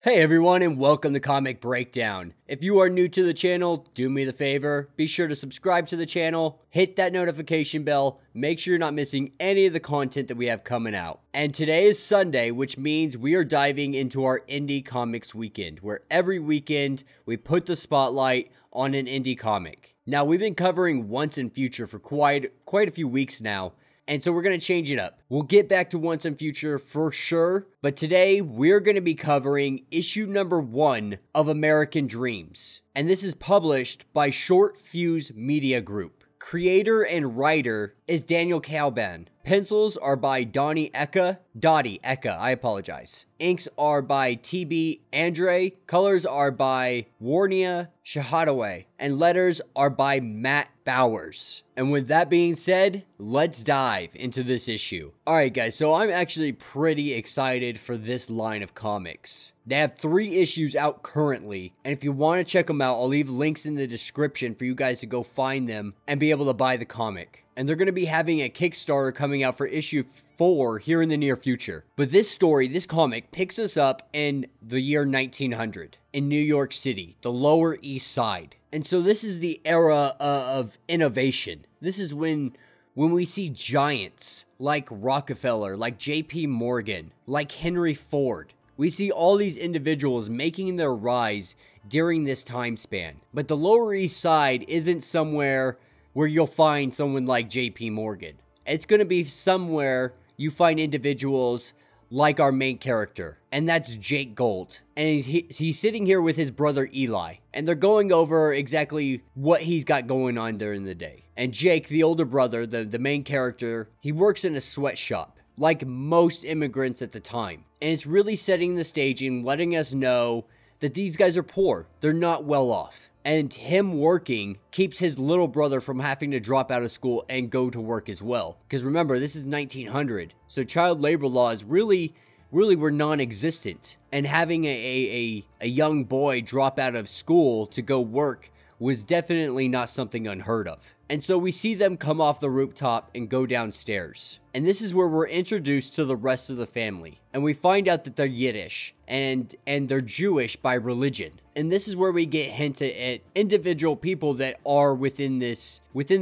Hey everyone, and welcome to Comic Breakdown. If you are new to the channel, do me the favor, be sure to subscribe to the channel, hit that notification bell, make sure you're not missing any of the content that we have coming out. And today is Sunday, which means we are diving into our Indie Comics Weekend, where every weekend we put the spotlight on an indie comic. Now, we've been covering Once and Future for quite a few weeks now, and so we're going to change it up. We'll get back to Once and Future for sure, but today we're going to be covering issue number 1 of American Dreams. And this is published by Short Fuse Media Group. Creator and writer is Daniel Kalban. Pencils are by Dottie Eka, I apologize. Inks are by T.B. Andre. Colors are by Warnia Shahadaway. And letters are by Matt Bowers. And with that being said, let's dive into this issue. Alright guys, so I'm actually pretty excited for this line of comics. They have 3 issues out currently, and if you want to check them out, I'll leave links in the description for you guys to go find them and be able to buy the comic. And they're going to be having a Kickstarter coming out for issue 4 here in the near future. But this story, this comic, picks us up in the year 1900 in New York City, the Lower East Side. And so this is the era of innovation. This is when we see giants like Rockefeller, like J.P. Morgan, like Henry Ford. We see all these individuals making their rise during this time span. But the Lower East Side isn't somewhere where you'll find someone like J.P. Morgan. It's going to be somewhere you find individuals like our main character, and that's Jake Gold. And he's sitting here with his brother Eli, and they're going over exactly what he's got going on during the day. And Jake, the older brother, the main character, he works in a sweatshop, like most immigrants at the time. And it's really setting the stage and letting us know that these guys are poor. They're not well off. And him working keeps his little brother from having to drop out of school and go to work as well. Because remember, this is 1900. So child labor laws really were non-existent. And having a young boy drop out of school to go work was definitely not something unheard of. And so we see them come off the rooftop and go downstairs. And this is where we're introduced to the rest of the family. And we find out that they're Yiddish and they're Jewish by religion. And this is where we get hinted at individual people that are within the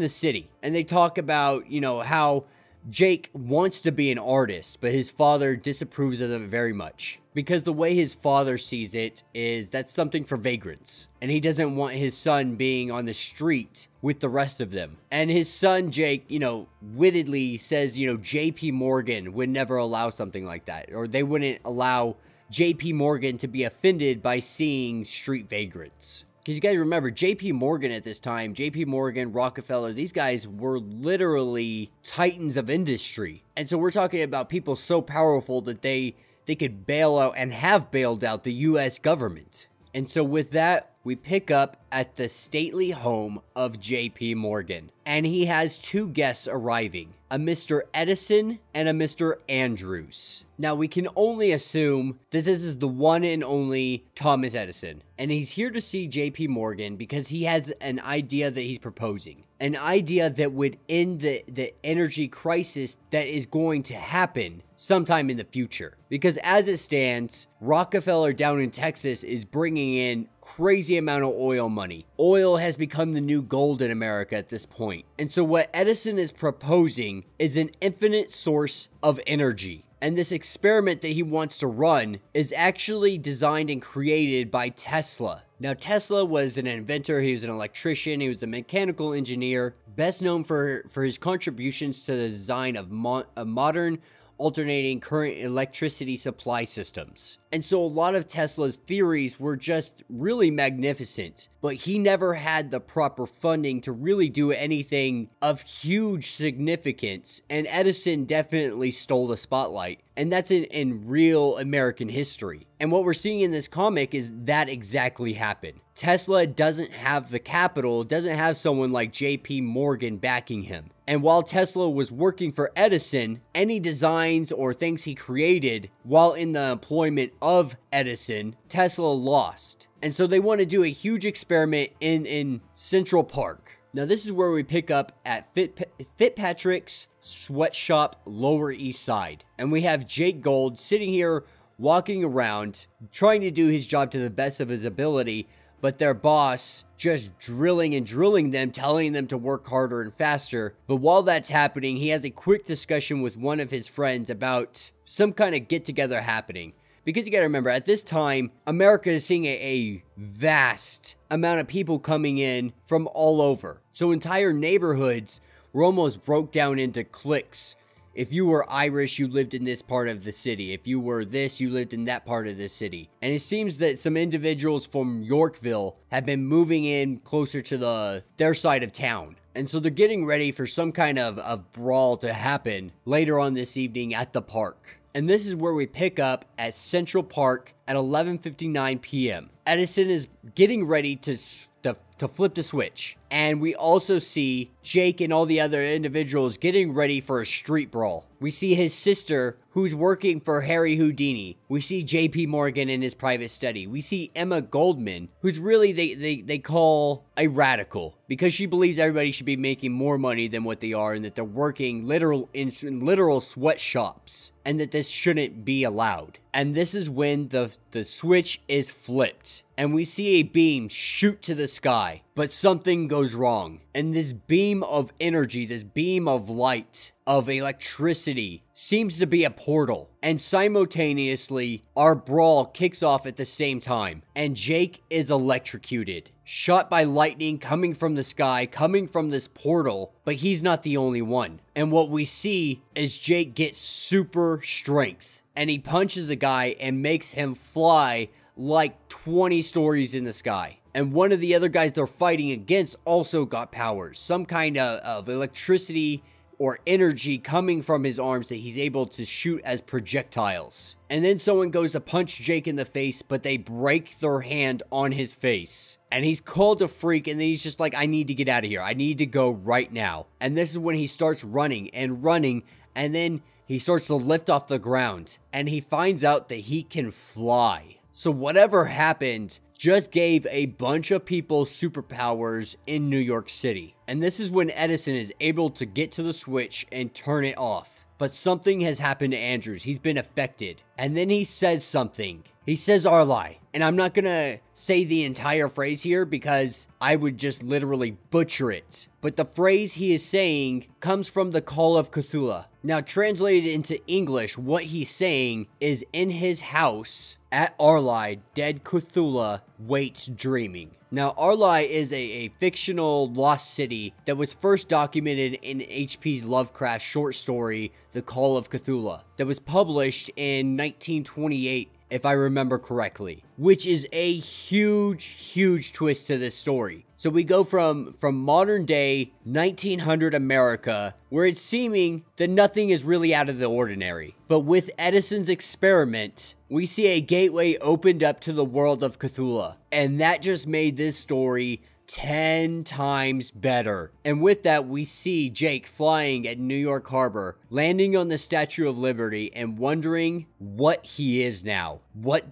city. And they talk about, you know, how Jake wants to be an artist, but his father disapproves of it very much. Because the way his father sees it is that's something for vagrants. And he doesn't want his son being on the street with the rest of them. And his son, Jake, you know, wittedly says, you know, J.P. Morgan would never allow something like that. Or they wouldn't allow J.P. Morgan to be offended by seeing street vagrants. Because you guys remember, J.P. Morgan at this time, J.P. Morgan, Rockefeller, these guys were literally titans of industry. And so we're talking about people so powerful that they could bail out and have bailed out the U.S. government. And so with that, we pick up at the stately home of J.P. Morgan. And he has 2 guests arriving, a Mr. Edison and a Mr. Andrews. Now, we can only assume that this is the one and only Thomas Edison. And he's here to see J.P. Morgan because he has an idea that he's proposing. An idea that would end the energy crisis that is going to happen sometime in the future. Because as it stands, Rockefeller down in Texas is bringing in crazy amount of oil money. Oil has become the new gold in America at this point. And so what Edison is proposing is an infinite source of energy. And this experiment that he wants to run is actually designed and created by Tesla. Now, Tesla was an inventor, he was an electrician, he was a mechanical engineer, best known for his contributions to the design of modern alternating current electricity supply systems. And so a lot of Tesla's theories were just really magnificent, but he never had the proper funding to really do anything of huge significance, and Edison definitely stole the spotlight. And that's in real American history. And what we're seeing in this comic is that exactly happened. Tesla doesn't have the capital, doesn't have someone like J.P. Morgan backing him. And while Tesla was working for Edison, any designs or things he created while in the employment of Edison, Tesla lost. And so they want to do a huge experiment in Central Park. Now this is where we pick up at Fitzpatrick's sweatshop, Lower East Side. And we have Jake Gold sitting here walking around, trying to do his job to the best of his ability, but their boss just drilling and drilling them, telling them to work harder and faster. But while that's happening, he has a quick discussion with one of his friends about some kind of get-together happening. Because you gotta remember, at this time, America is seeing a vast amount of people coming in from all over. So entire neighborhoods were almost broke down into cliques. If you were Irish, you lived in this part of the city. If you were this, you lived in that part of the city. And it seems that some individuals from Yorkville have been moving in closer to their side of town. And so they're getting ready for some kind of brawl to happen later on this evening at the park. And this is where we pick up at Central Park at 11:59 p.m. Edison is getting ready to flip the switch. And we also see Jake and all the other individuals getting ready for a street brawl. We see his sister, who's working for Harry Houdini. We see JP Morgan in his private study. We see Emma Goldman, who's really they call a radical, because she believes everybody should be making more money than what they are, and that they're working in literal sweatshops, and that this shouldn't be allowed. And this is when the switch is flipped, and we see a beam shoot to the sky. But something goes wrong, and this beam of energy, this beam of light, of electricity, seems to be a portal. And simultaneously, our brawl kicks off at the same time, and Jake is electrocuted, shot by lightning coming from the sky, coming from this portal. But he's not the only one. And what we see is Jake gets super strength, and he punches a guy and makes him fly like 20 stories in the sky. And one of the other guys they're fighting against also got powers. Some kind of electricity or energy coming from his arms that he's able to shoot as projectiles. And then someone goes to punch Jake in the face, but they break their hand on his face. And he's called a freak, and then he's just like, I need to get out of here. I need to go right now. And this is when he starts running and running, and then he starts to lift off the ground. And he finds out that he can fly. So whatever happened just gave a bunch of people superpowers in New York City. And this is when Edison is able to get to the switch and turn it off. But something has happened to Andrews. He's been affected. And then he says something. He says Arli. And I'm not gonna say the entire phrase here because I would just literally butcher it. But the phrase he is saying comes from the Call of Cthulhu. Now, translated into English, what he's saying is, in his house at Arli, dead Cthulhu waits dreaming. Now, Arli is a fictional lost city that was first documented in H.P. Lovecraft's short story, The Call of Cthulhu, that was published in 1928, if I remember correctly, which is a huge twist to this story. So we go from modern day 1900 America, where it's seeming that nothing is really out of the ordinary. But with Edison's experiment, we see a gateway opened up to the world of Cthulhu. And that just made this story 10 times better. And with that, we see Jake flying at New York Harbor, landing on the Statue of Liberty, and wondering what he is now. What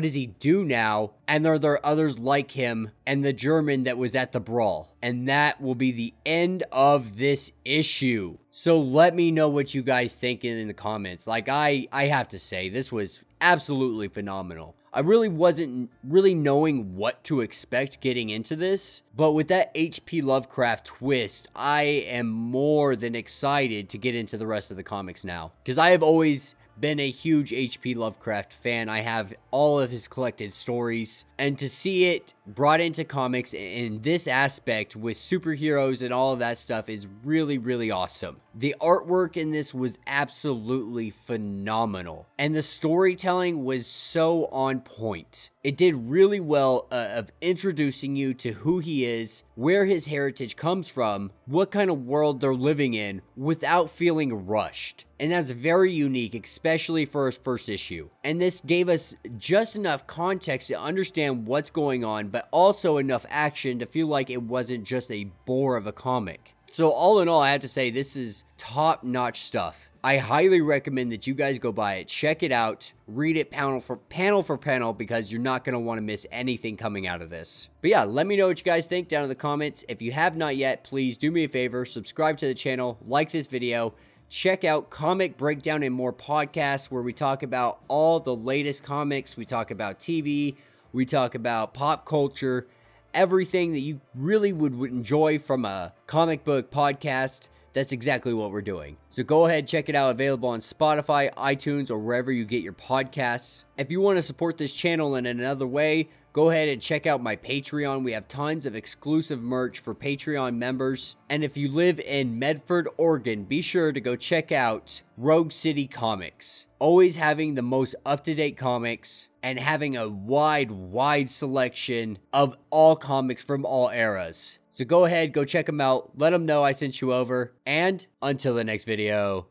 does he do now? And are there others like him and the German that was at the brawl? And that will be the end of this issue. So let me know what you guys think in the comments. Like, I have to say, this was absolutely phenomenal. I really wasn't knowing what to expect getting into this, but with that H.P. Lovecraft twist, I am more than excited to get into the rest of the comics now. Because I have always been a huge H.P. Lovecraft fan. I have all of his collected stories, and to see it brought into comics in this aspect with superheroes and all of that stuff is really awesome. The artwork in this was absolutely phenomenal, and the storytelling was so on point. It did really well of introducing you to who he is, where his heritage comes from, what kind of world they're living in, without feeling rushed. And that's very unique, especially for his first issue. And this gave us just enough context to understand what's going on, but also enough action to feel like it wasn't just a bore of a comic. So all in all, I have to say this is top-notch stuff. I highly recommend that you guys go buy it, check it out, read it panel for panel, because you're not going to want to miss anything coming out of this. But yeah, let me know what you guys think down in the comments. If you have not yet, please do me a favor, subscribe to the channel, like this video, check out Comic Breakdown and More podcasts, where we talk about all the latest comics. We talk about TV, we talk about pop culture, everything that you really would enjoy from a comic book podcast. That's exactly what we're doing. So go ahead, check it out. Available on Spotify, iTunes, or wherever you get your podcasts. If you want to support this channel in another way, go ahead and check out my Patreon. We have tons of exclusive merch for Patreon members. And if you live in Medford, Oregon, be sure to go check out Rogue City Comics. Always having the most up-to-date comics and having a wide selection of all comics from all eras. So go ahead, go check them out, let them know I sent you over, and until the next video.